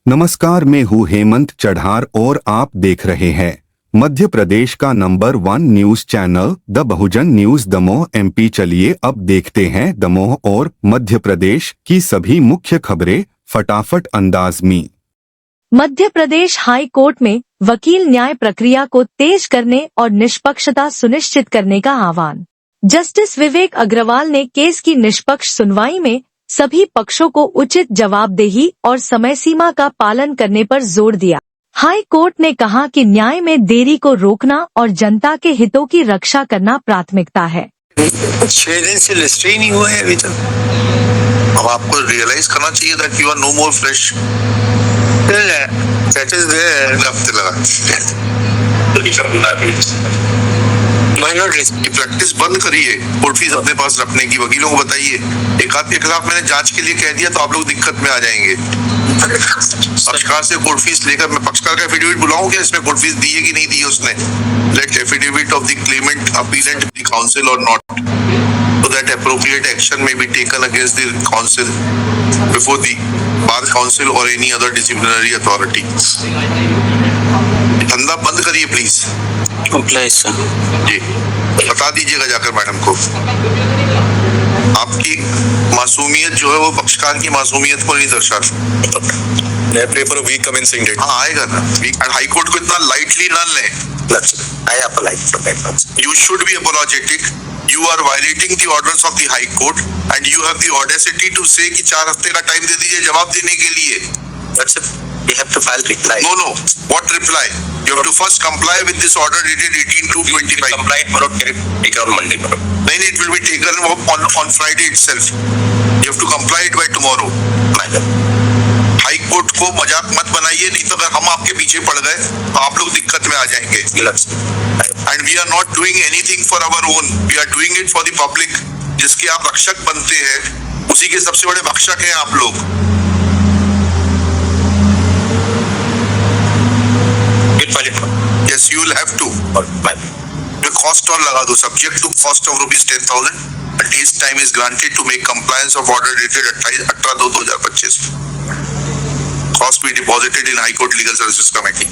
नमस्कार, मैं हूँ हेमंत चढ़ार और आप देख रहे हैं मध्य प्रदेश का number 1 news channel the Bahujan news Damoh MP। चलिए अब देखते हैं दमोह और मध्य प्रदेश की सभी मुख्य खबरें फटाफट अंदाज में। मध्य प्रदेश हाई कोर्ट में वकील न्याय प्रक्रिया को तेज करने और निष्पक्षता सुनिश्चित करने का आह्वान। जस्टिस विवेक अग्रवाल ने केस की निष्पक्ष सुनवाई में सभी पक्षों को उचित जवाबदेही और समय सीमा का पालन करने पर जोर दिया। हाई कोर्ट ने कहा कि न्याय में देरी को रोकना और जनता के हितों की रक्षा करना प्राथमिकता है। 6 दिन से लिस्ट ही नहीं हुआ है अभी तक। अब आपको रियलाइज करना चाहिए था कि you are no more fresh. That is there हफ्ते लगा। प्रैक्टिस बंद करिए, कोर्ट फीस अपने पास रखने की। वकीलों को बताइए, एक आध के खिलाफ मैंने जांच के लिए कह दिया तो आप लोग दिक्कत में आ जाएंगे। पक्षकार से कोर्ट फीस लेकर मैं पक्षकार का एफिडेविट बुलाऊं क्या इसमें कोर्ट फीस दी है कि नहीं दी है उसने? Late affidavit of the claimant appellant the council और not, so that appropriate action may be taken against the council before the bar council or any other disciplinary authority। धंधा बंद करिए प्लीज। जी बता दीजिएगा जाकर मैडम को। आपकी मासूमियत जो है वो पक्षकार की मासूमियत को नहीं दर्शा। पेपर वीक कमेंसिंग डेट हाँ आएगा ना। हाई कोर्ट को इतना लाइटली ना लें। You should be apologetic. You are violating the orders of the High Court and you have the audacity to say कि 4 हफ्ते का टाइम दे दीजिए जवाब देने के लिए। That's it. We have to file reply. No. What reply? You have to first comply with this order dated 18/2/25. Complied करो, take on Monday करो। नहीं, it will be taken on Friday itself. You have to comply it by tomorrow. High court को मजाक मत बनाइए, नहीं तो अगर हम आपके पीछे पड़ गए तो आप लोग दिक्कत में आ जाएंगे। And we are not doing anything for our own. We are doing it for the public. जिसके आप रक्षक बनते हैं उसी के सबसे बड़े भक्षक हैं आप लोग। Yes, you will have to. Cost और लगा दो, subject to cost of ₹10,000. A day's time is granted to make compliance of order dated 28/2/2025. Cost be deposited in High Court Legal Services Committee.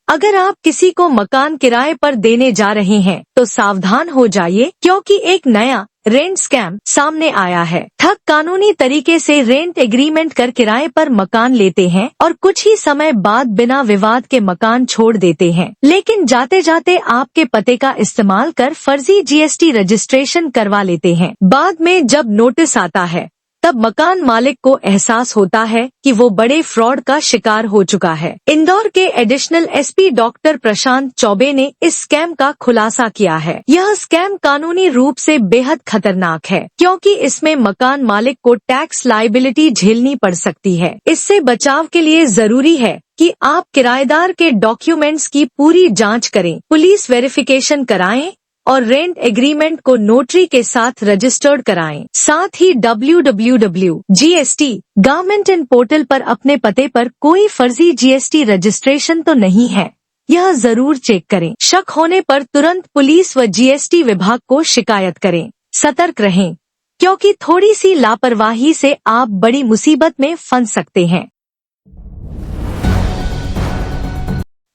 अगर आप किसी को मकान किराए पर देने जा रहे हैं तो सावधान हो जाइए, क्योंकि एक नया रेंट स्कैम सामने आया है। ठग कानूनी तरीके से रेंट एग्रीमेंट कर किराए पर मकान लेते हैं और कुछ ही समय बाद बिना विवाद के मकान छोड़ देते हैं, लेकिन जाते जाते आपके पते का इस्तेमाल कर फर्जी GST रजिस्ट्रेशन करवा लेते हैं। बाद में जब नोटिस आता है तब मकान मालिक को एहसास होता है कि वो बड़े फ्रॉड का शिकार हो चुका है। इंदौर के एडिशनल SP डॉक्टर प्रशांत चौबे ने इस स्कैम का खुलासा किया है। यह स्कैम कानूनी रूप से बेहद खतरनाक है, क्योंकि इसमें मकान मालिक को टैक्स लायबिलिटी झेलनी पड़ सकती है। इससे बचाव के लिए जरूरी है कि आप किराएदार के डॉक्यूमेंट्स की पूरी जांच करें, पुलिस वेरिफिकेशन कराएं और रेंट एग्रीमेंट को नोटरी के साथ रजिस्टर्ड कराएं। साथ ही www.gst गवर्नमेंट इन पोर्टल पर अपने पते पर कोई फर्जी GST रजिस्ट्रेशन तो नहीं है, यह जरूर चेक करें। शक होने पर तुरंत पुलिस व GST विभाग को शिकायत करें। सतर्क रहें, क्योंकि थोड़ी सी लापरवाही से आप बड़ी मुसीबत में फंस सकते हैं।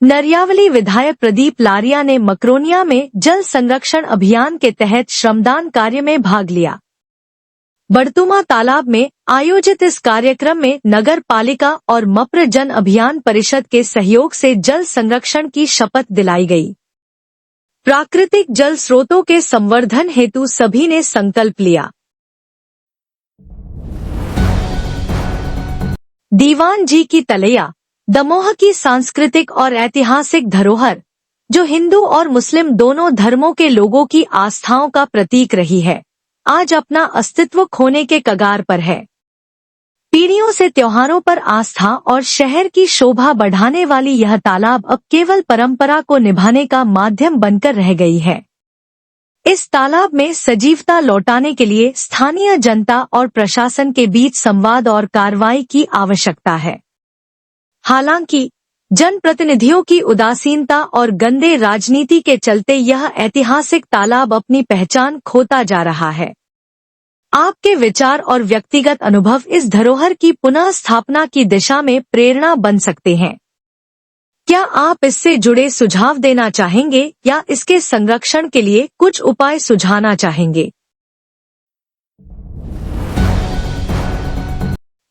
नरियावली विधायक प्रदीप लारिया ने मकरोनिया में जल संरक्षण अभियान के तहत श्रमदान कार्य में भाग लिया। बड़तुमा तालाब में आयोजित इस कार्यक्रम में नगर पालिका और मप्र जन अभियान परिषद के सहयोग से जल संरक्षण की शपथ दिलाई गई। प्राकृतिक जल स्रोतों के संवर्धन हेतु सभी ने संकल्प लिया। दीवान जी की तलैया दमोह की सांस्कृतिक और ऐतिहासिक धरोहर, जो हिंदू और मुस्लिम दोनों धर्मों के लोगों की आस्थाओं का प्रतीक रही है, आज अपना अस्तित्व खोने के कगार पर है। पीढ़ियों से त्योहारों पर आस्था और शहर की शोभा बढ़ाने वाली यह तालाब अब केवल परंपरा को निभाने का माध्यम बनकर रह गई है। इस तालाब में सजीवता लौटाने के लिए स्थानीय जनता और प्रशासन के बीच संवाद और कार्रवाई की आवश्यकता है। हालांकि जनप्रतिनिधियों की उदासीनता और गंदे राजनीति के चलते यह ऐतिहासिक तालाब अपनी पहचान खोता जा रहा है। आपके विचार और व्यक्तिगत अनुभव इस धरोहर की पुनः स्थापना की दिशा में प्रेरणा बन सकते हैं। क्या आप इससे जुड़े सुझाव देना चाहेंगे या इसके संरक्षण के लिए कुछ उपाय सुझाना चाहेंगे?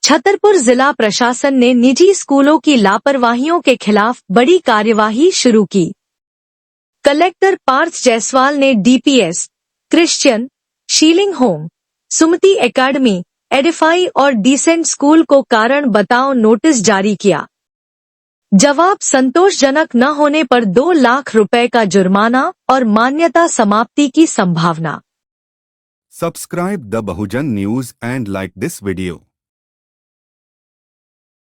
छतरपुर जिला प्रशासन ने निजी स्कूलों की लापरवाहियों के खिलाफ बड़ी कार्यवाही शुरू की। कलेक्टर पार्थ जायसवाल ने डीपीएस, क्रिश्चियन, शीलिंग होम, सुमति एकेडमी, एडिफाई और डिसेंट स्कूल को कारण बताओ नोटिस जारी किया। जवाब संतोषजनक न होने पर 2 लाख रुपए का जुर्माना और मान्यता समाप्ति की संभावना। Subscribe the Bahujan News and like this video.